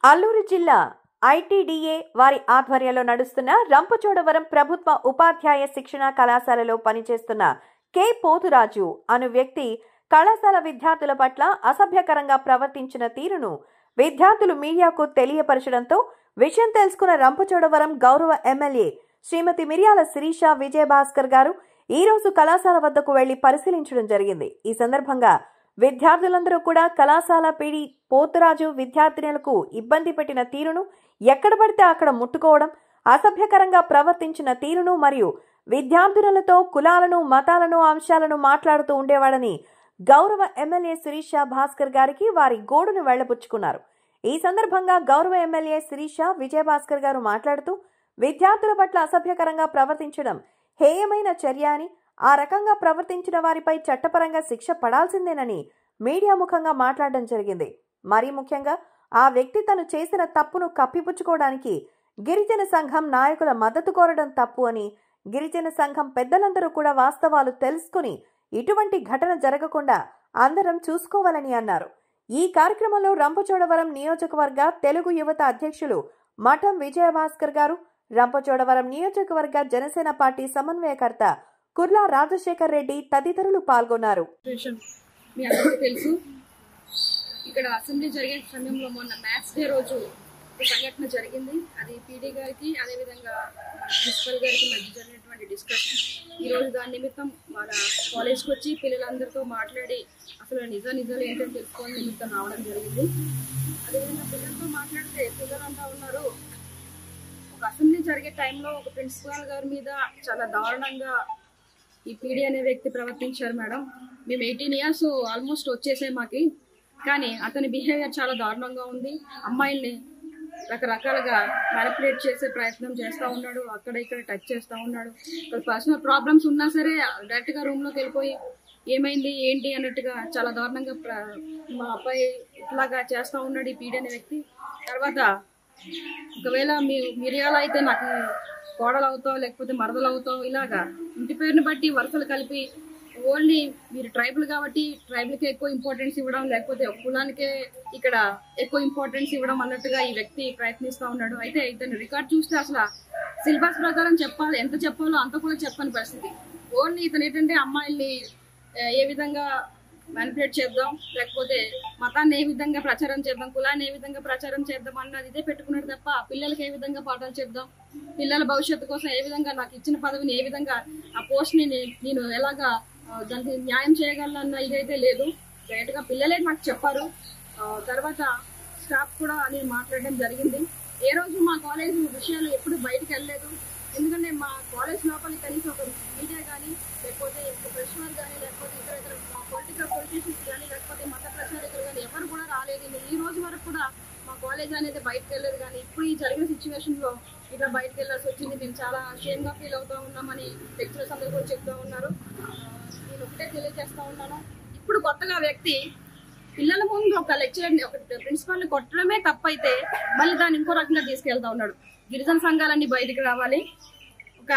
అల్లూరు జిల్లా ఐటీడీఏ వారి ఆధ్వర్యంలో నడుస్తున్న రంపచోడవరం ప్రభుత్వ ఉపాధ్యాయ శిక్షణ కళాశాలలో పనిచేస్తున్న కె పోతురాజు అను వ్యక్తి కళాశాల విద్యార్థుల పట్ల అసభ్యకరంగా ప్రవర్తించిన తీరును విద్యార్థులు మీడియాకు తెలియపరచడంతో విషయం తెలుసుకున్న రంపచోడవరం గౌరవ ఎమ్మెల్యే శ్రీమతి మిర్యాల శిరీష విజయభాస్కర్ గారు ఈ రోజు కళాశాల వద్దకు వెళ్లి పరిశీలించడం జరిగింది. ఈ సందర్భంగా విద్యార్థులందరూ కూడా కళాశాల పీడి పోతురాజు విద్యార్థినులకు ఇబ్బంది పెట్టిన తీరును, ఎక్కడ పడితే అక్కడ ముట్టుకోవడం, అసభ్యకరంగా ప్రవర్తించిన తీరును మరియు విద్యార్థినులతో కులాలను మతాలను అంశాలను మాట్లాడుతూ ఉండేవాడని గౌరవ ఎమ్మెల్యే శిరీష భాస్కర్ గారికి వారి గోడును వెళ్లబుచ్చుకున్నారు. ఈ సందర్భంగా గౌరవ ఎమ్మెల్యే శిరీష విజయభాస్కర్ గారు మాట్లాడుతూ విద్యార్థుల పట్ల అసభ్యకరంగా ప్రవర్తించడం హేయమైన చర్య అని, ఆ రకంగా ప్రవర్తించిన వారిపై చట్టపరంగా శిక్ష పడాల్సిందేనని మీడియా ముఖంగా మాట్లాడడం జరిగింది. మరీ ముఖ్యంగా ఆ వ్యక్తి తను చేసిన తప్పును కప్పిపుచ్చుకోవడానికి గిరిజన సంఘం నాయకుల మద్దతు కోరడం తప్పు అని, గిరిజన సంఘం పెద్దలందరూ కూడా వాస్తవాలు తెలుసుకుని ఇటువంటి ఘటన జరగకుండా అందరం చూసుకోవాలని అన్నారు. ఈ కార్యక్రమంలో రంపచోడవరం నియోజకవర్గ తెలుగు యువత అధ్యక్షులు మఠం విజయభాస్కర్ గారు, రంపచోడవరం నియోజకవర్గ జనసేన పార్టీ సమన్వయకర్త కుర్లా రాజశేఖర్ రెడ్డి తదితరులు పాల్గొన్నారు. మీ అందరికీ తెలుసు, ఇక్కడ అసెంబ్లీ జరిగే సమయంలో మొన్న మ్యాథ్స్ డే రోజు ఒక సంఘటన జరిగింది. అది పీడీ గారికి అదేవిధంగా ప్రిన్సిపల్ గారికి మధ్య జరిగినటువంటి డిస్కషన్. ఈరోజు దాని నిమిత్తం మన కాలేజ్కి వచ్చి పిల్లలందరితో మాట్లాడి అసలు నిజాలు ఏంటని తెలుసుకోవడం నిమిత్తం రావడం జరిగింది. అదేవిధంగా పిల్లలతో మాట్లాడితే పిల్లలంతా ఉన్నారు, ఒక అసెంబ్లీ జరిగే టైంలో ఒక ప్రిన్సిపాల్ గారి మీద చాలా దారుణంగా ఈ పీడీ అనే వ్యక్తి ప్రవర్తించారు. మేడం, మేము 18 years ఆల్మోస్ట్ వచ్చేసాయి మాకి, కానీ అతని బిహేవియర్ చాలా దారుణంగా ఉంది. అమ్మాయిల్ని రకరకాలుగా మ్యానిపులేట్ చేసే ప్రయత్నం చేస్తూ ఉన్నాడు, అక్కడ ఇక్కడ టచ్ చేస్తూ ఉన్నాడు. ఇక్కడ పర్సనల్ ప్రాబ్లమ్స్ ఉన్నా సరే డైరెక్ట్గా రూమ్లోకి వెళ్ళిపోయి ఏమైంది ఏంటి అన్నట్టుగా చాలా దారుణంగా మా అబ్బాయి ఇట్లాగా చేస్తూ ఉన్నాడు ఈ పీడీ అనే వ్యక్తి. తర్వాత ఒకవేళ మిరియాల అయితే నాకు కోడలు అవుతావు లేకపోతే మరదలు అవుతావు, ఇలాగా ఇంటి పేరుని బట్టి వరుసలు కలిపి ఓన్లీ మీరు ట్రైబల్ కాబట్టి ట్రైబల్కే ఎక్కువ ఇంపార్టెన్స్ ఇవ్వడం, లేకపోతే కులానికే ఇక్కడ ఎక్కువ ఇంపార్టెన్స్ ఇవ్వడం అన్నట్టుగా ఈ వ్యక్తి ప్రయత్నిస్తూ ఉన్నాడు. అయితే ఇతను రికార్డ్ చూస్తే అసలు సిలబస్ ప్రకారం చెప్పాలి, ఎంత చెప్పాలో అంత కూడా చెప్పని పరిస్థితి. ఓన్లీ ఇతను ఏంటంటే అమ్మాయిల్ని ఏ విధంగా మ్యానిపులేట్ చేద్దాం, లేకపోతే మతాన్ని ఏ విధంగా ప్రచారం చేద్దాం, కులాన్ని ఏ విధంగా ప్రచారం చేద్దాం అన్నది ఇదే పెట్టుకున్నాడు తప్ప పిల్లలకి ఏ విధంగా పాఠాలు చెప్దాం, పిల్లల భవిష్యత్తు కోసం ఏ విధంగా నాకు ఇచ్చిన పదవిని ఏ విధంగా ఆ పోస్ట్ని నేను ఎలాగా దానికి న్యాయం చేయగలనన్న ఇదైతే లేదు. డైరెక్ట్గా పిల్లలే నాకు చెప్పారు. తర్వాత స్టాఫ్ కూడా నేను మాట్లాడడం జరిగింది. ఏ రోజు మా కాలేజ్ విషయాలు ఎప్పుడు బయటకు వెళ్ళలేదు. ఎందుకంటే మా కాలేజ్ లోపల కనీసం ఒక మీడియా కానీ లేకపోతే ప్రెషర్ కానీ లేకపోతే ఇతర పొలిటీషియన్స్ కానీ లేకపోతే మత ప్రచారకులు కానీ ఎవరు కూడా రాలేదు. ఈ రోజు వరకు కూడా మా కాలేజ్ అనేది బయటకు వెళ్ళలేదు. కానీ ఇప్పుడు ఈ జరిగిన సిచ్యువేషన్లో ఇట్లా బయటకు వెళ్ళాల్సి వచ్చింది. మేము చాలా షేమ్గా ఫీల్ అవుతూ ఉన్నామని లెక్చరర్స్ అందరూ కూడా చెప్తూ ఉన్నారు. నేను ఒకటే తెలియజేస్తూ ఉన్నాను, ఇప్పుడు కొత్తగా వ్యక్తి పిల్లల ముందు ఒక లెక్చరర్ని ఒక ప్రిన్సిపాల్ని కొట్టడమే తప్పైతే మళ్ళీ దాన్ని ఇంకో రకంగా తీసుకెళ్తా ఉన్నాడు. గిరిజన సంఘాలన్నీ బయటికి రావాలి, ఒక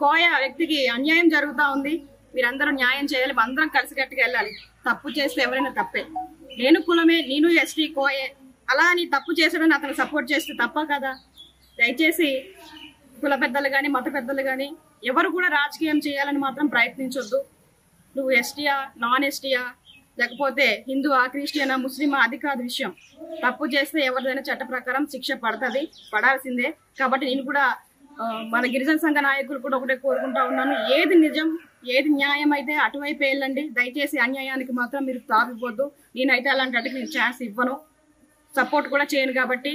కోయ వ్యక్తికి అన్యాయం జరుగుతూ ఉంది, మీరందరూ న్యాయం చేయాలి, అందరం కలిసికట్టుగా వెళ్ళాలి. తప్పు చేస్తే ఎవరైనా తప్పే, నేను కులమే, నేను ఎస్టీ కోయే, అలా అని తప్పు చేసాడని అతను సపోర్ట్ చేస్తే తప్ప కదా. దయచేసి కుల పెద్దలు కానీ మత పెద్దలు కానీ ఎవరు కూడా రాజకీయం చేయాలని మాత్రం ప్రయత్నించొద్దు. నువ్వు ఎస్టీయా నాన్ ఎస్టీయా లేకపోతే హిందువా క్రిస్టియనా ముస్లిమా అది కాదు విషయం. తప్పు చేస్తే ఎవరిదైనా చట్ట ప్రకారం శిక్ష పడుతుంది, పడాల్సిందే. కాబట్టి నేను కూడా మన గిరిజన సంఘ నాయకులు కూడా ఒకటే కోరుకుంటా ఉన్నాను, ఏది నిజం ఏది న్యాయం అయితే అటువైపు వెళ్ళండి. దయచేసి అన్యాయానికి మాత్రం మీరు తాగిపోద్దు. నేనైతే అలాంటి వాటికి నేను ఛాన్స్ ఇవ్వను, సపోర్ట్ కూడా చేయను. కాబట్టి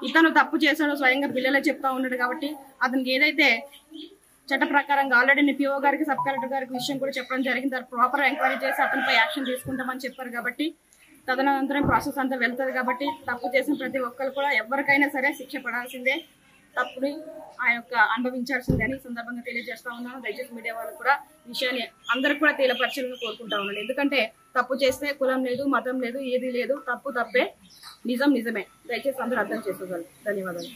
ఇతను తప్పు చేశాడో స్వయంగా పిల్లలే చెప్తా ఉన్నాడు. కాబట్టి అతనికి ఏదైతే చట్ట ప్రకారంగా ఆల్రెడీ నేను పిఓ గారికి సబ్ కలెక్టర్ గారికి విషయం కూడా చెప్పడం జరిగింది. ప్రాపర్ ఎంక్వైరీ చేసి అతనిపై యాక్షన్ తీసుకుంటామని చెప్పారు. కాబట్టి తదనంతరం ప్రాసెస్ అంతా వెళ్తుంది. కాబట్టి తప్పు చేసిన ప్రతి ఒక్కరు కూడా ఎవరికైనా సరే శిక్ష పడాల్సిందే, తప్పుని ఆ యొక్క అనుభవించాల్సిందే అని సందర్భంగా తెలియజేస్తా ఉన్నాను. దయచేసి మీడియా వాళ్ళు కూడా విషయాన్ని అందరికి కూడా తేలిపరచాలని కోరుకుంటా ఉన్నాను. ఎందుకంటే తప్పు చేస్తే కులం లేదు, మతం లేదు, ఏది లేదు, తప్పు తప్పే, నిజం నిజమే. దయచేసి అందరూ అర్థం చేసుకోగలరు. ధన్యవాదాలు.